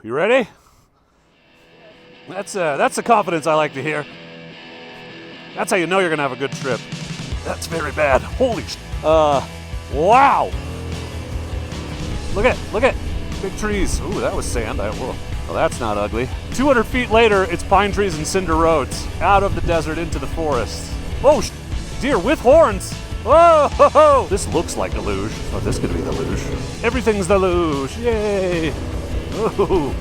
You ready? That's the confidence I like to hear. That's how you know you're gonna have a good trip. That's very bad. Holy wow. Look at, big trees. Ooh, that was sand. Well, that's not ugly. 200 feet later, it's pine trees and cinder roads. Out of the desert into the forest. Oh, deer with horns. Whoa, this looks like a luge. Oh, this could be the luge. Everything's the luge, yay. Oh.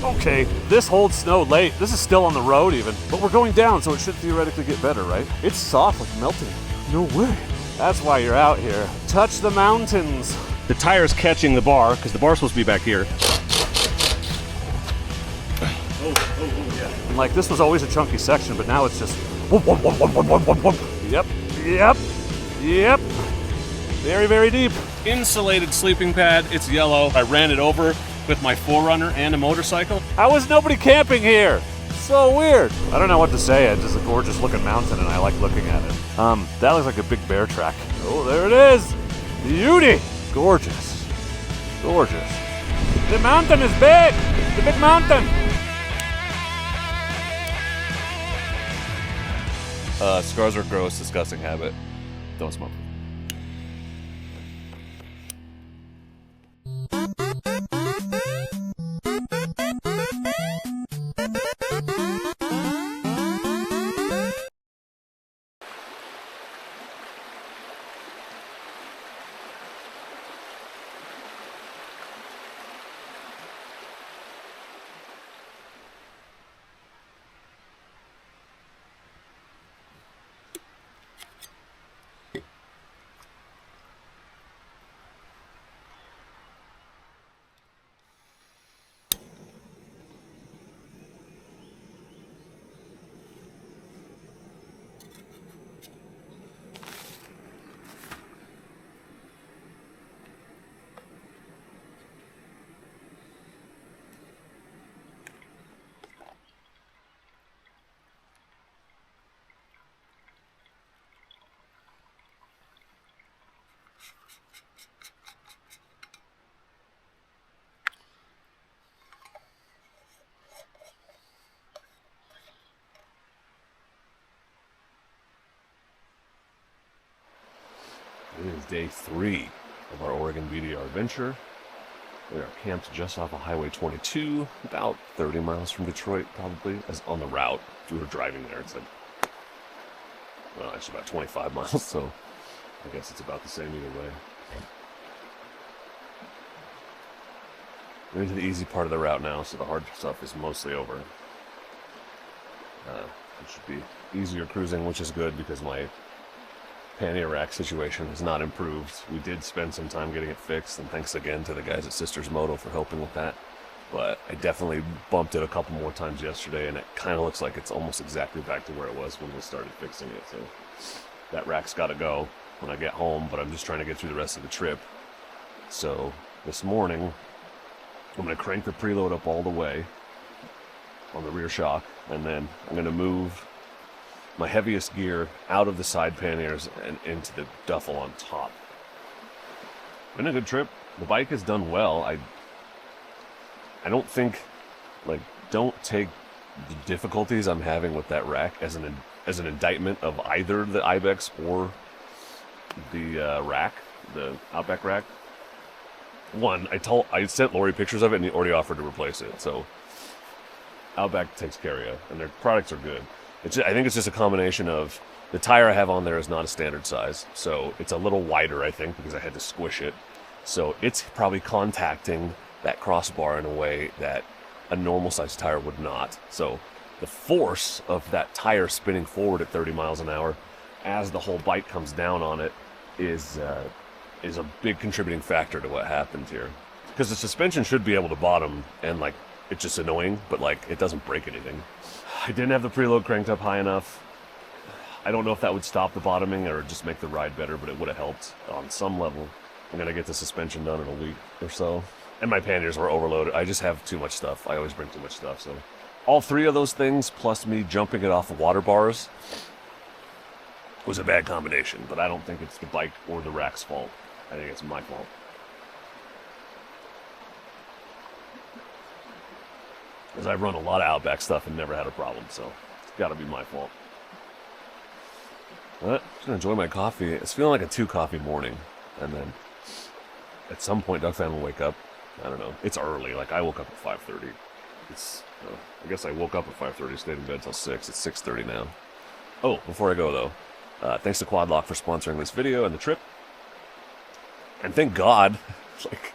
Okay, this holds snow late. This is still on the road even, but we're going down, so it should theoretically get better, right? It's soft, like melting. No way. That's why you're out here. Touch the mountains. The tire's catching the bar, because the bar's supposed to be back here. Oh, yeah. And like, this was always a chunky section, but now it's just whoop. Yep. Very, very deep. Insulated sleeping pad, it's yellow. I ran it over with my 4Runner and a motorcycle. How is nobody camping here? So weird. I don't know what to say. It's just a gorgeous looking mountain and I like looking at it. That looks like a big bear track. Oh, there it is. Beauty. Gorgeous. The mountain is big. The big mountain. Cigars are gross, disgusting habit. Don't smoke. It is day 3 of our Oregon BDR adventure. We are camped just off of Highway 22, about 30 miles from Detroit, probably, as on the route. If we were driving there, it's like, well, actually about 25 miles, so I guess it's about the same either way. We're into the easy part of the route now, so the hard stuff is mostly over. It should be easier cruising, which is good because my pannier rack situation has not improved. We did spend some time getting it fixed, and thanks again to the guys at Sisters Moto for helping with that. But I definitely bumped it a couple more times yesterday, and it kind of looks like it's almost exactly back to where it was when we started fixing it. So that rack's got to go when I get home, but I'm just trying to get through the rest of the trip. So this morning, I'm going to crank the preload up all the way on the rear shock, and then I'm going to move my heaviest gear out of the side panniers and into the duffel on top. Been a good trip. The bike has done well. I don't think, don't take the difficulties I'm having with that rack as an indictment of either the Ibex or the rack, the Outback rack. One, I sent Lori pictures of it and he already offered to replace it. So Outback takes care of you, and their products are good. I think it's just a combination of the tire I have on there is not a standard size, so it's a little wider, I think, because I had to squish it. So it's probably contacting that crossbar in a way that a normal size tire would not. So the force of that tire spinning forward at 30 miles an hour as the whole bike comes down on it is a big contributing factor to what happened here. Because the suspension should be able to bottom, and it's just annoying, but it doesn't break anything. I didn't have the preload cranked up high enough. I don't know if that would stop the bottoming or just make the ride better, but it would have helped on some level. I'm going to get the suspension done in a week or so. And my panniers were overloaded. I just have too much stuff. I always bring too much stuff. So all 3 of those things, plus me jumping it off of water bars, was a bad combination. But I don't think it's the bike or the rack's fault. I think it's my fault. Because I've run a lot of Outback stuff and never had a problem, so it's got to be my fault. But I'm just going to enjoy my coffee. It's feeling like a 2-coffee morning. And then at some point, Duck Fan will wake up. I don't know. It's early. Like, I woke up at 5:30. I guess I woke up at 5:30, stayed in bed till 6. It's 6:30 now. Oh, before I go, though, thanks to Quad Lock for sponsoring this video and the trip. And thank God, like,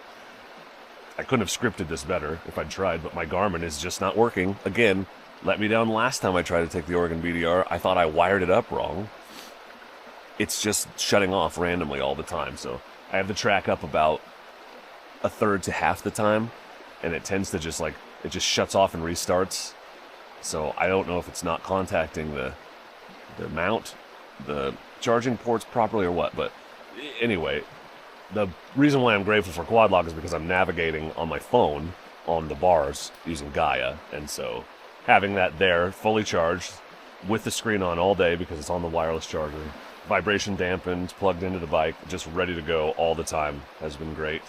I couldn't have scripted this better if I'd tried, but my Garmin is just not working. Again, let me down last time I tried to take the Oregon BDR. I thought I wired it up wrong. It's just shutting off randomly all the time, so I have the track up about a third to half the time, and it tends to just, like, it just shuts off and restarts. So I don't know if it's not contacting the mount, the charging ports properly or what, but anyway, the reason why I'm grateful for Quad Lock is because I'm navigating on my phone on the bars using Gaia, and so having that there fully charged with the screen on all day because it's on the wireless charger, vibration dampened, plugged into the bike, just ready to go all the time has been great.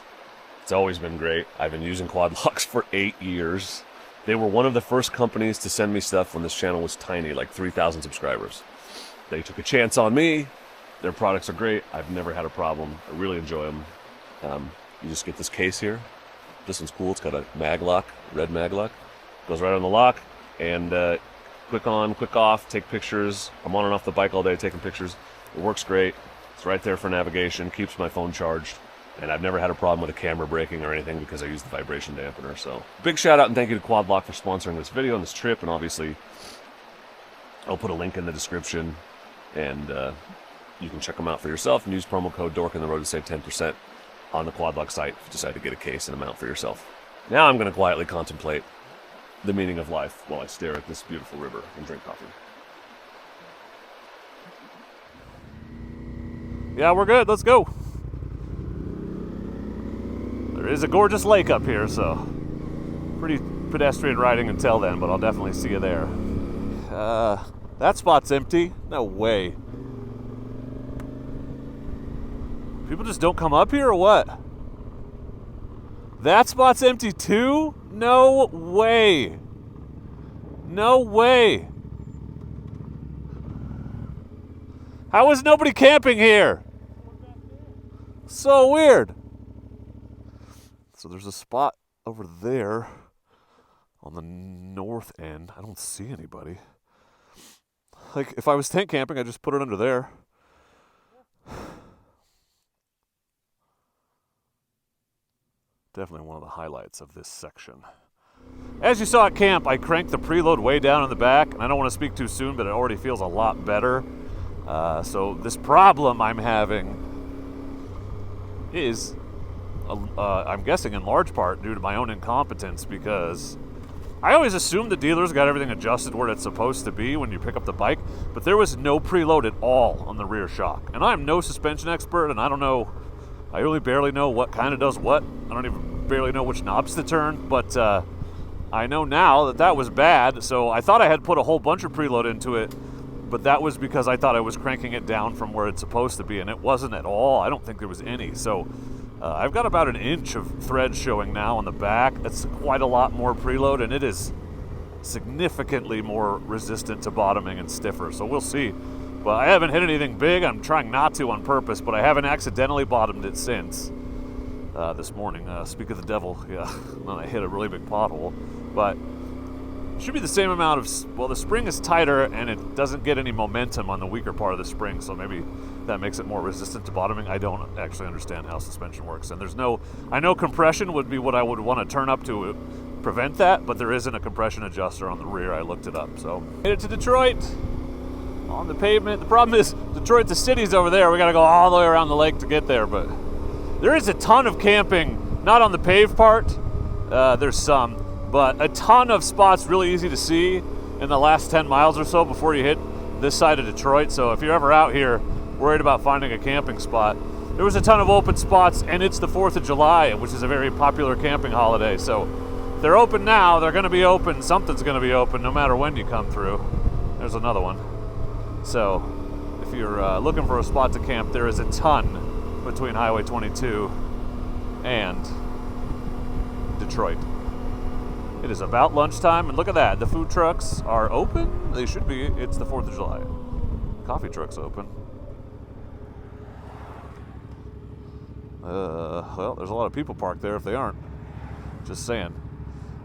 It's always been great. I've been using Quad Locks for 8 years. They were one of the first companies to send me stuff when this channel was tiny, like 3,000 subscribers. They took a chance on me. Their products are great. I've never had a problem. I really enjoy them. You just get this case here. This one's cool. It's got a mag lock, red mag lock. Goes right on the lock, and quick on, quick off, take pictures. I'm on and off the bike all day taking pictures. It works great. It's right there for navigation, keeps my phone charged, and I've never had a problem with a camera breaking or anything because I use the vibration dampener. So big shout out and thank you to Quad Lock for sponsoring this video and this trip, and obviously I'll put a link in the description, and you can check them out for yourself and use promo code Dork in the road to save 10% on the Quad Lock site if you decide to get a case and a mount for yourself. Now I'm going to quietly contemplate the meaning of life while I stare at this beautiful river and drink coffee. Yeah, we're good. Let's go. There is a gorgeous lake up here, so pretty pedestrian riding until then, but I'll definitely see you there. That spot's empty. No way. People just don't come up here or what? That spot's empty too? No way. No way. How is nobody camping here? So weird. So there's a spot over there on the north end. I don't see anybody. Like, if I was tent camping, I'd just put it under there. Definitely one of the highlights of this section. As you saw at camp, I cranked the preload way down in the back, and I don't want to speak too soon, but it already feels a lot better. So this problem I'm having is, I'm guessing in large part due to my own incompetence, because I always assumed the dealers got everything adjusted where it's supposed to be when you pick up the bike, but there was no preload at all on the rear shock. And I'm no suspension expert, and I don't know, I really barely know what kind of does what. I don't even barely know which knobs to turn, but I know now that that was bad, so I thought I had put a whole bunch of preload into it, but that was because I thought I was cranking it down from where it's supposed to be, and it wasn't at all. I don't think there was any. So I've got about 1 inch of thread showing now on the back. That's quite a lot more preload, and it is significantly more resistant to bottoming and stiffer, so we'll see. But I haven't hit anything big. I'm trying not to on purpose, but I haven't accidentally bottomed it since this morning. Speak of the devil, yeah, when I hit a really big pothole. But it should be the same amount of, well, the spring is tighter and it doesn't get any momentum on the weaker part of the spring, so maybe that makes it more resistant to bottoming. I don't actually understand how suspension works, and there's no, I know compression would be what I would want to turn up to prevent that, but there isn't a compression adjuster on the rear. I looked it up. So made it to Detroit on the pavement. The problem is Detroit, the city's over there. We got to go all the way around the lake to get there, but there is a ton of camping, not on the paved part. There's some, but a ton of spots really easy to see in the last 10 miles or so before you hit this side of Detroit. So if you're ever out here worried about finding a camping spot, there was a ton of open spots, and it's the 4th of July, which is a very popular camping holiday. So if they're open now, they're going to be open. Something's going to be open no matter when you come through. There's another one. So if you're looking for a spot to camp, there is a ton between Highway 22 and Detroit. It is about lunchtime, and look at that. The food trucks are open. They should be. It's the 4th of July. Coffee truck's open. Well, there's a lot of people parked there if they aren't. Just saying.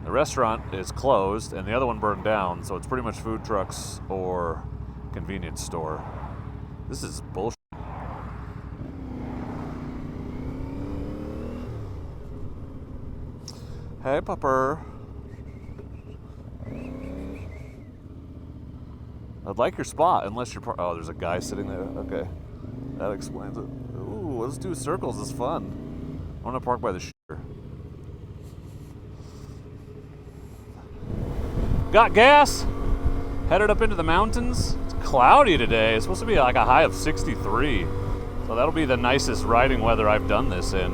The restaurant is closed, and the other one burned down, so it's pretty much food trucks or convenience store. This is bullshit. Hey, pupper. I'd like your spot, unless you're oh, there's a guy sitting there. Okay. That explains it. Ooh, let's do circles. It's fun. I want to park by the shitter. Got gas. Headed up into the mountains. It's cloudy today. It's supposed to be like a high of 63. So that'll be the nicest riding weather I've done this in.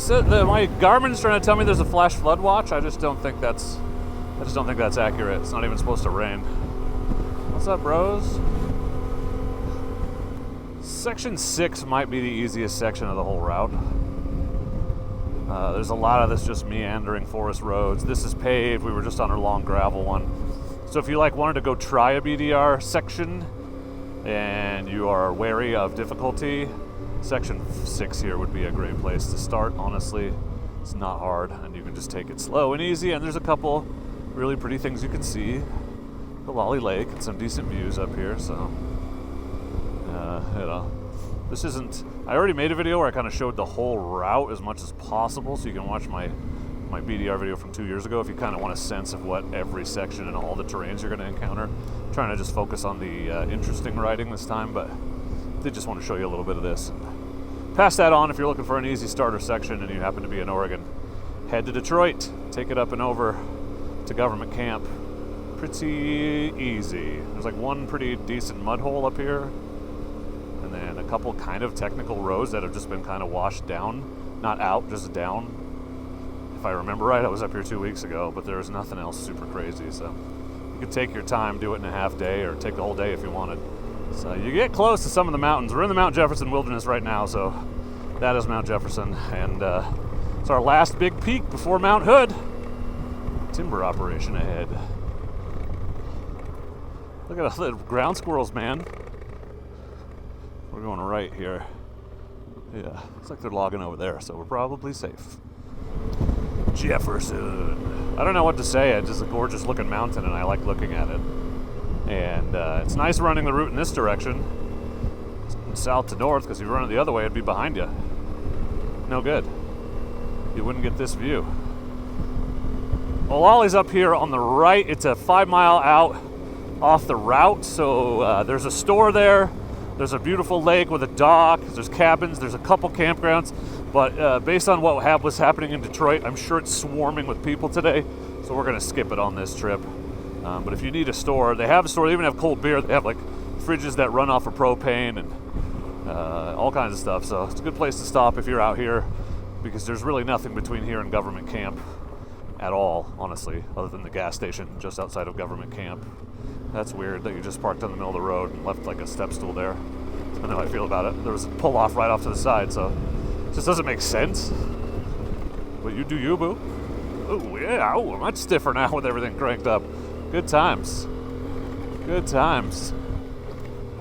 My Garmin's trying to tell me there's a flash flood watch. I just don't think that's accurate. It's not even supposed to rain. What's up, bros? Section 6 might be the easiest section of the whole route. There's a lot of this just meandering forest roads. This is paved. We were just on a long gravel one. So if you wanted to go try a BDR section and you are wary of difficulty, Section 6 here would be a great place to start, honestly. It's not hard, and you can just take it slow and easy, and there's a couple really pretty things you can see. The Lolly Lake and some decent views up here, so, this isn't... I already made a video where I kind of showed the whole route as much as possible, so you can watch my BDR video from 2 years ago if you kind of want a sense of what every section and all the terrains you're going to encounter. I'm trying to just focus on the interesting riding this time, but I did just want to show you a little bit of this. Pass that on if you're looking for an easy starter section and you happen to be in Oregon. Head to Detroit, take it up and over to government camp. Pretty easy. There's like one pretty decent mud hole up here, and then a couple kind of technical roads that have just been kind of washed down. Not out, just down. If I remember right, I was up here 2 weeks ago, but there was nothing else super crazy, so you could take your time, do it in a half day, or take the whole day if you wanted. So you get close to some of the mountains. We're in the Mount Jefferson Wilderness right now, so that is Mount Jefferson, and it's our last big peak before Mount Hood. Timber operation ahead. Look at all the ground squirrels, man. We're going right here. Yeah, looks like they're logging over there, so we're probably safe. Jefferson. I don't know what to say. It's just a gorgeous looking mountain, and I like looking at it. And it's nice running the route in this direction, south to north, because if you run it the other way, it'd be behind you. No good. You wouldn't get this view. Olalie's up here on the right. It's a 5 mile out off the route, so there's a store there. There's a beautiful lake with a dock. There's cabins. There's a couple campgrounds. But based on what was happening in Detroit, I'm sure it's swarming with people today, so we're going to skip it on this trip. But if you need a store, they have a store. They even have cold beer. They have like fridges that run off of propane and all kinds of stuff. So it's a good place to stop if you're out here, because there's really nothing between here and government camp at all, honestly, other than the gas station just outside of government camp. That's weird that you just parked in the middle of the road and left like a step stool there. I know how I feel about it. There was a pull off right off to the side, so it just doesn't make sense. But you do you, boo. Oh yeah, oh, much stiffer now with everything cranked up. Good times. Good times.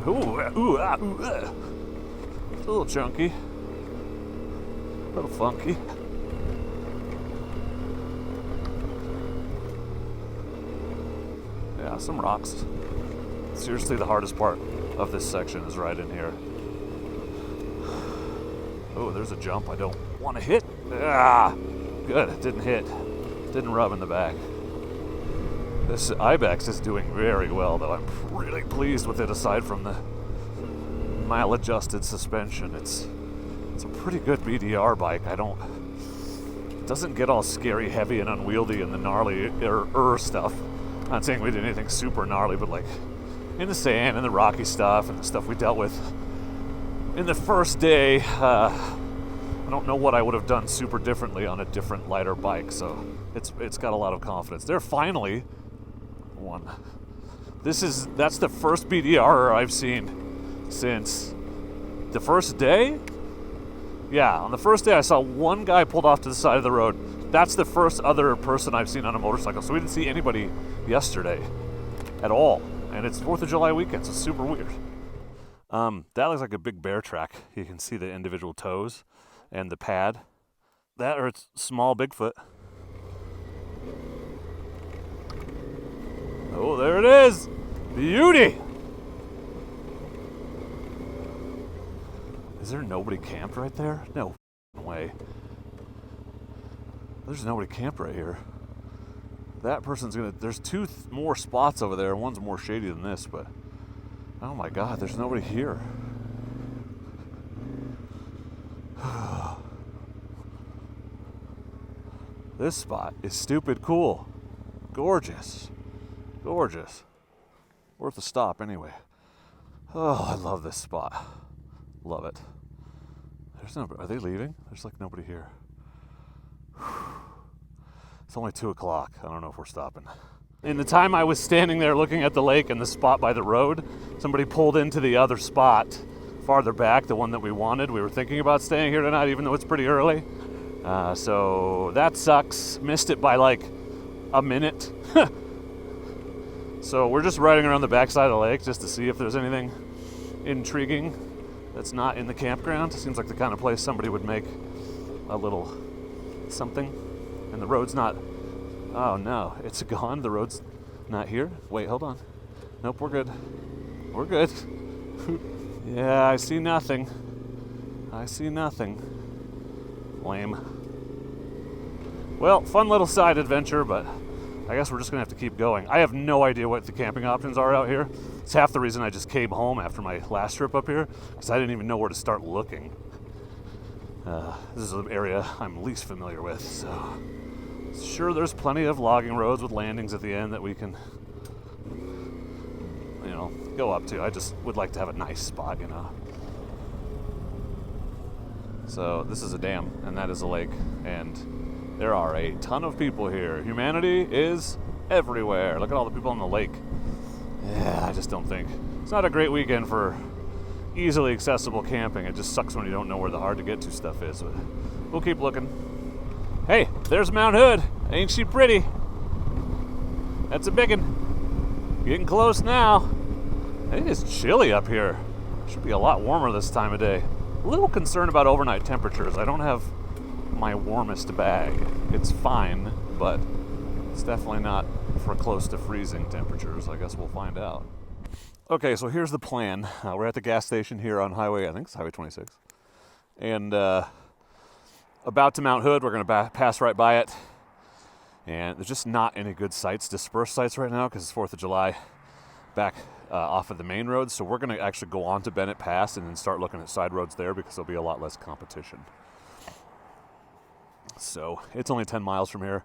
Ooh, ooh, ah, ooh, ah. It's a little chunky. A little funky. Yeah, some rocks. Seriously, the hardest part of this section is right in here. Oh, there's a jump I don't want to hit. Ah, good, it didn't hit. Didn't rub in the back. This Ibex is doing very well, though. I'm really pleased with it, aside from the mile-adjusted suspension. It's a pretty good BDR bike. It doesn't get all scary, heavy, and unwieldy in the gnarly stuff. I'm not saying we did anything super gnarly, but like in the sand and the rocky stuff and the stuff we dealt with in the first day, I don't know what I would have done super differently on a different lighter bike. So it's got a lot of confidence. They're finally one. That's the first BDR I've seen since the first day. Yeah, on the first day I saw one guy pulled off to the side of the road. That's the first other person I've seen on a motorcycle. So we didn't see anybody yesterday at all. And it's 4th of July weekend, so it's super weird. That looks like a big bear track. You can see the individual toes and the pad. That or it's small Bigfoot. Oh, there it is! Beauty! Is there nobody camped right there? No way. There's nobody camped right here. That person's gonna... There's two more spots over there. One's more shady than this, but... Oh my God, there's nobody here. This spot is stupid cool. Gorgeous. Gorgeous. Worth a stop anyway. Oh, I love this spot. Love it. There's no... Are they leaving? There's like nobody here. It's only 2 o'clock. I don't know if we're stopping. In the time I was standing there looking at the lake and the spot by the road, somebody pulled into the other spot farther back, the one that we wanted. We were thinking about staying here tonight, even though it's pretty early. So that sucks. Missed it by like a minute. So we're just riding around the backside of the lake just to see if there's anything intriguing that's not in the campground. It seems like the kind of place somebody would make a little something. And the road's not... Oh no, it's gone. The road's not here. Wait, hold on. Nope, we're good. We're good. Yeah, I see nothing. I see nothing. Lame. Well, fun little side adventure, but I guess we're just gonna have to keep going. I have no idea what the camping options are out here. It's half the reason I just came home after my last trip up here, because I didn't even know where to start looking. This is an area I'm least familiar with, so sure there's plenty of logging roads with landings at the end that we can, you know, go up to. I just would like to have a nice spot, you know. So this is a dam, and that is a lake, and there are a ton of people here. Humanity is everywhere. Look at all the people on the lake. Yeah, I just don't think. It's not a great weekend for easily accessible camping. It just sucks when you don't know where the hard to get to stuff is, but we'll keep looking. Hey, there's Mount Hood. Ain't she pretty? That's a biggin. Getting close now. I think it's chilly up here. Should be a lot warmer this time of day. A little concerned about overnight temperatures. I don't have my warmest bag. It's fine, but it's definitely not for close to freezing temperatures. I guess we'll find out. Okay, so here's the plan. We're at the gas station here on Highway, I think it's Highway 26. And about to Mount Hood. We're going to pass right by it. And there's just not any good sites, dispersed sites right now because it's 4th of July back off of the main road. So we're going to actually go on to Bennett Pass and then start looking at side roads there because there'll be a lot less competition. So it's only 10 miles from here.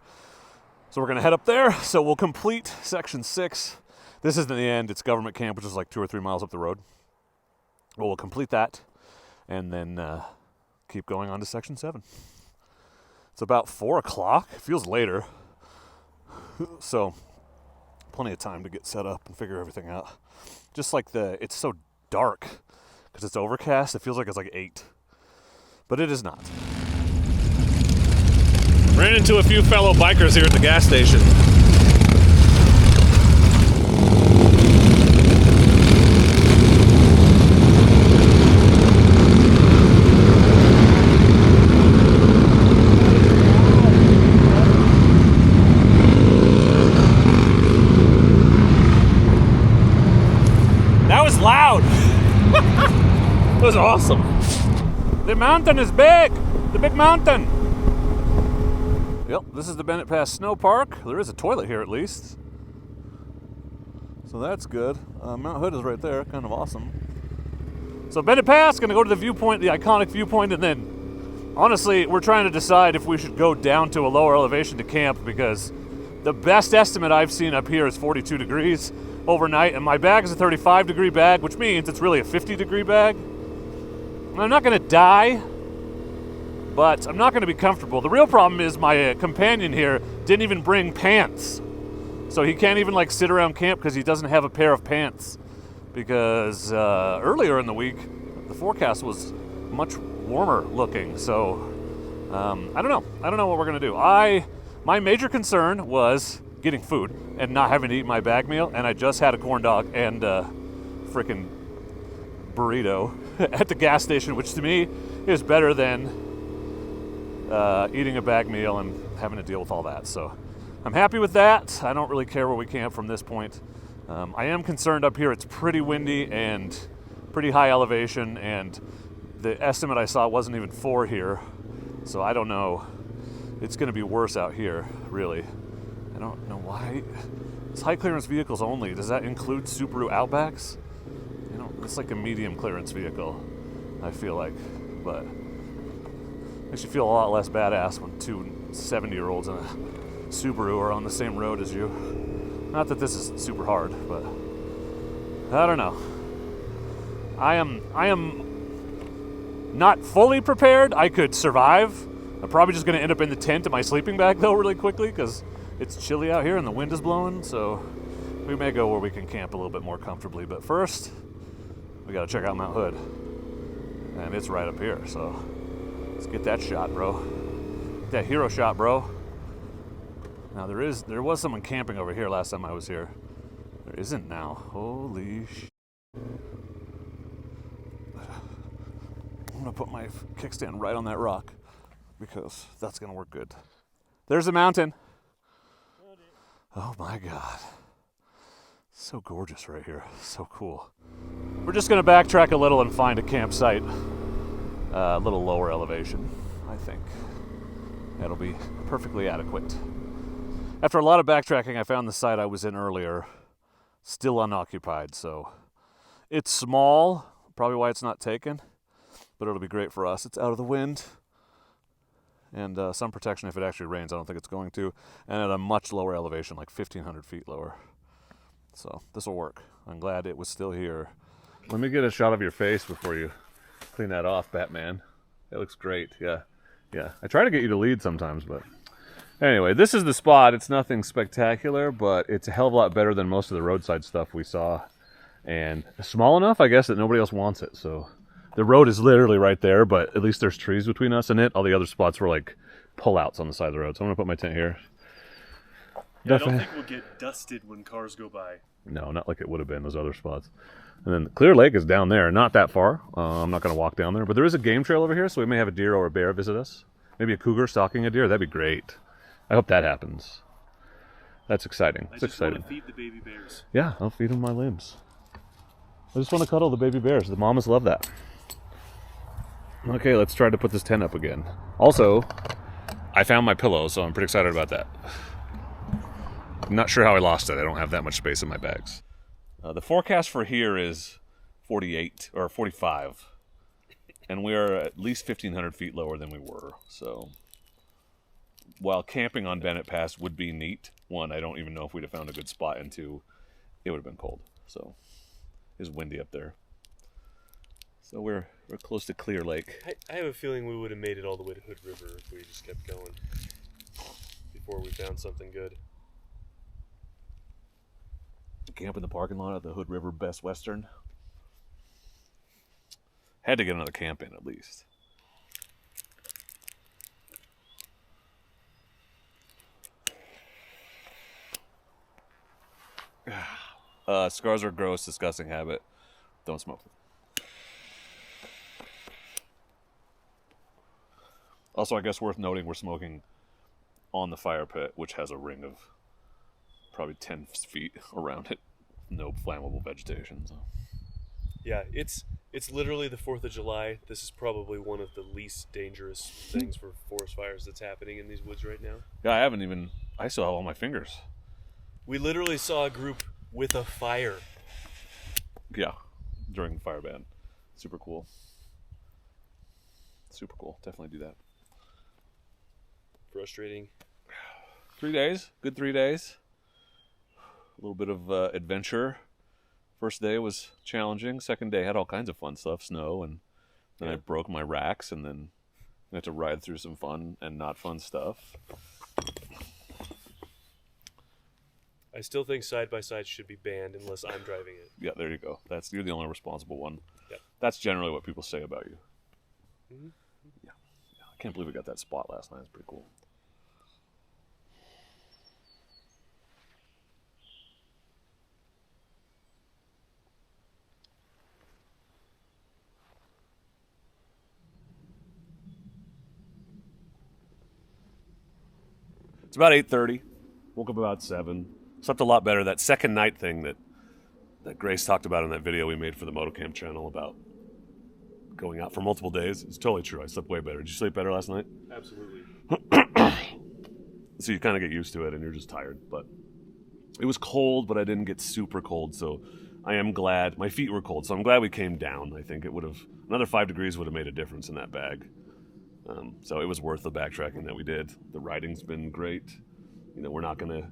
So we're going to head up there. So we'll complete Section 6. This isn't the end. It's Government Camp, which is like 2 or 3 miles up the road. Well, we'll complete that and then keep going on to Section 7. It's about 4 o'clock. It feels later. So plenty of time to get set up and figure everything out. Just like it's so dark because it's overcast. It feels like it's like 8. But it is not. Ran into a few fellow bikers here at the gas station. That was loud. It was awesome. The mountain is big. The big mountain. Yep, this is the Bennett Pass Snow Park. There is a toilet here at least. So that's good. Mount Hood is right there, kind of awesome. So Bennett Pass, gonna go to the viewpoint, the iconic viewpoint, and then honestly, we're trying to decide if we should go down to a lower elevation to camp because the best estimate I've seen up here is 42 degrees overnight, and my bag is a 35 degree bag, which means it's really a 50 degree bag. And I'm not gonna die, but I'm not gonna be comfortable. The real problem is my companion here didn't even bring pants. So he can't even like sit around camp because he doesn't have a pair of pants. Because earlier in the week, the forecast was much warmer looking. So I don't know. I don't know what we're gonna do. My major concern was getting food and not having to eat my bag meal, and I just had a corn dog and freaking burrito at the gas station, which to me is better than eating a bag meal and having to deal with all that. So I'm happy with that. I don't really care where we camp from this point. I am concerned up here. It's pretty windy and pretty high elevation, and the estimate I saw wasn't even 4 here. So I don't know. It's going to be worse out here, really. I don't know why. It's high clearance vehicles only. Does that include Subaru Outbacks? You know, it's like a medium clearance vehicle, I feel like. But it makes you feel a lot less badass when 2 70-year-olds in a Subaru are on the same road as you. Not that this is super hard, but I don't know. I am not fully prepared. I could survive. I'm probably just going to end up in the tent in my sleeping bag, though, really quickly, because it's chilly out here and the wind is blowing, so we may go where we can camp a little bit more comfortably. But first, we got to check out Mount Hood, and it's right up here, so let's get that shot, bro. Get that hero shot, bro. Now, there was someone camping over here last time I was here. There isn't now. Holy sh**. I'm going to put my kickstand right on that rock, because that's going to work good. There's a mountain. Oh my God. So gorgeous right here. So cool. We're just going to backtrack a little and find a campsite a little lower elevation, I think. That'll be perfectly adequate. After a lot of backtracking, I found the site I was in earlier still unoccupied, so it's small, probably why it's not taken, but it'll be great for us. It's out of the wind, and some protection if it actually rains. I don't think it's going to, and at a much lower elevation, like 1,500 feet lower. So this will work. I'm glad it was still here. Let me get a shot of your face before you clean that off, Batman. It looks great. Yeah. I try to get you to lead sometimes, but anyway, this is the spot. It's nothing spectacular, but it's a hell of a lot better than most of the roadside stuff we saw, and small enough, I guess, that nobody else wants it. So the road is literally right there, but at least there's trees between us and it. All the other spots were like pullouts on the side of the road. So I'm gonna put my tent here. Yeah, I don't think we'll get dusted when cars go by. No, not like it would have been those other spots. And then Clear Lake is down there, not that far. I'm not going to walk down there, but there is a game trail over here, so we may have a deer or a bear visit us. Maybe a cougar stalking a deer. That'd be great. I hope that happens. That's exciting. It's exciting. Want to feed the baby bears. Yeah, I'll feed them my limbs. I just want to cuddle the baby bears. The mamas love that. Okay, let's try to put this tent up again. Also, I found my pillow, so I'm pretty excited about that. I'm not sure how I lost it. I don't have that much space in my bags. The forecast for here is 48 or 45, and we are at least 1,500 feet lower than we were. So, while camping on Bennett Pass would be neat, one, I don't even know if we'd have found a good spot, and two, it would have been cold. So, it's windy up there. So we're close to Clear Lake. I have a feeling we would have made it all the way to Hood River if we just kept going before we found something good. Camp in the parking lot at the Hood River Best Western. Had to get another camp in at least. Cigars are gross, disgusting habit. Don't smoke them. Also, I guess worth noting, we're smoking on the fire pit, which has a ring of probably 10 feet around it. No flammable vegetation. So. Yeah, it's literally the 4th of July. This is probably one of the least dangerous things for forest fires that's happening in these woods right now. Yeah, I still have all my fingers. We literally saw a group with a fire. Yeah, during the fire ban. Super cool. Super cool. Definitely do that. Frustrating. 3 days. Good 3 days. A little bit of adventure. First day was challenging. Second day had all kinds of fun stuff, snow, and then I broke my racks, and then I had to ride through some fun and not fun stuff. I still think side-by-sides should be banned unless I'm driving it. Yeah, there you go. You're the only responsible one. Yep. That's generally what people say about you. Yeah. I can't believe we got that spot last night. It's pretty cool. It's about 8:30. Woke up about 7. Slept a lot better. That second night thing that Grace talked about in that video we made for the Motocamp channel about going out for multiple days. It's totally true. I slept way better. Did you sleep better last night? Absolutely. So you kind of get used to it and you're just tired. But it was cold, but I didn't get super cold. So I am glad. My feet were cold, so I'm glad we came down. I think it would have, another 5 degrees would have made a difference in that bag. So it was worth the backtracking that we did. The riding's been great. You know, we're not going to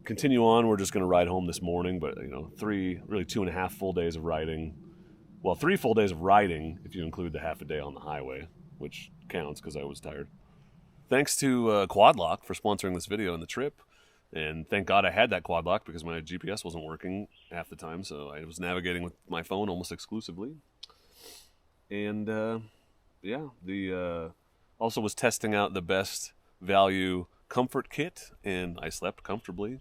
continue on. We're just going to ride home this morning. But, you know, 2.5 full days of riding. Well, 3 full days of riding if you include the half a day on the highway, which counts because I was tired. Thanks to Quad Lock for sponsoring this video and the trip. And thank God I had that Quad Lock because my GPS wasn't working half the time. So I was navigating with my phone almost exclusively. And... yeah, also was testing out the best value comfort kit, and I slept comfortably.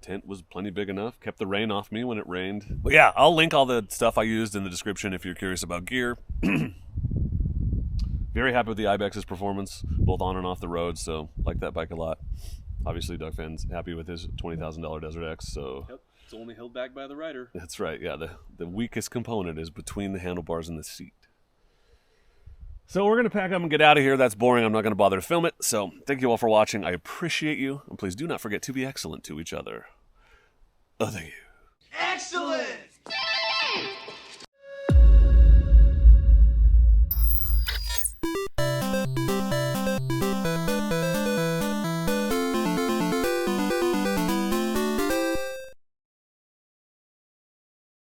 Tent was plenty big enough, kept the rain off me when it rained. But yeah, I'll link all the stuff I used in the description if you're curious about gear. Very happy with the Ibex's performance, both on and off the road, so like that bike a lot. Obviously, Doug Fann's happy with his $20,000 Desert X, so... Yep, it's only held back by the rider. That's right, yeah, the weakest component is between the handlebars and the seat. So we're going to pack up and get out of here. That's boring. I'm not going to bother to film it. So thank you all for watching. I appreciate you. And please do not forget to be excellent to each other. Oh, thank you. Excellent!